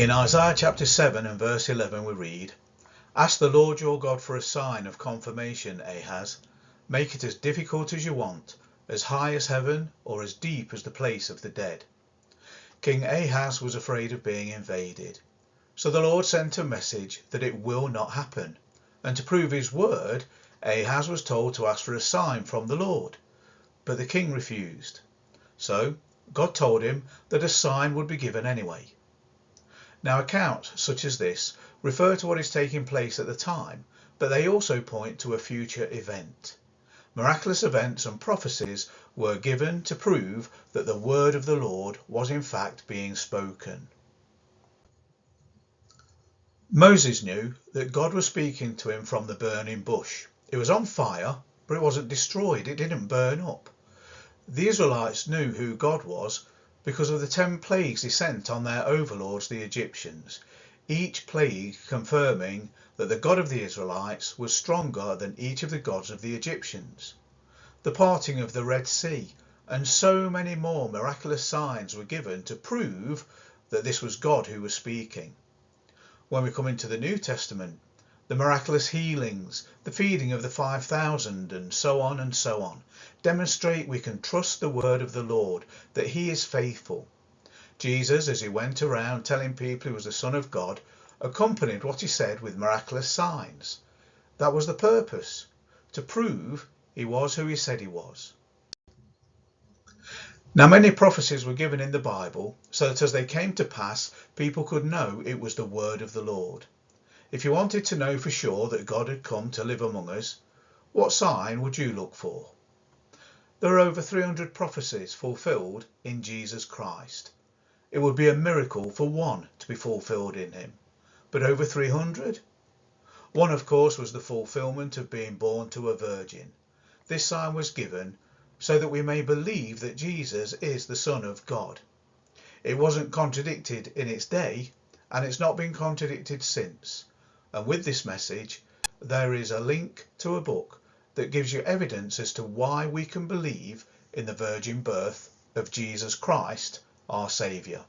In Isaiah chapter 7 and verse 11 we read, "Ask the Lord your God for a sign of confirmation, Ahaz. Make it as difficult as you want, as high as heaven or as deep as the place of the dead." King Ahaz was afraid of being invaded, so the Lord sent a message that it will not happen, and to prove his word, Ahaz was told to ask for a sign from the Lord, but the king refused. So God told him that a sign would be given anyway. Now accounts such as this refer to what is taking place at the time, but they also point to a future event. Miraculous events and prophecies were given to prove that the word of the Lord was in fact being spoken. Moses knew that God was speaking to him from the burning bush. It was on fire, but it wasn't destroyed. It didn't burn up. The Israelites knew who God was because of the 10 plagues he sent on their overlords, the Egyptians, each plague confirming that the God of the Israelites was stronger than each of the gods of the Egyptians. The parting of the Red Sea and so many more miraculous signs were given to prove that this was God who was speaking. When we come into the New Testament, the miraculous healings, the feeding of the 5,000 and so on, demonstrate we can trust the word of the Lord, that he is faithful. Jesus, as he went around telling people he was the Son of God, accompanied what he said with miraculous signs. That was the purpose, to prove he was who he said he was. Now many prophecies were given in the Bible so that as they came to pass, people could know it was the word of the Lord. If you wanted to know for sure that God had come to live among us, what sign would you look for? There are over 300 prophecies fulfilled in Jesus Christ. It would be a miracle for one to be fulfilled in him, but over 300? One, of course, was the fulfillment of being born to a virgin. This sign was given so that we may believe that Jesus is the Son of God. It wasn't contradicted in its day, and it's not been contradicted since. And with this message, there is a link to a book that gives you evidence as to why we can believe in the virgin birth of Jesus Christ, our Saviour.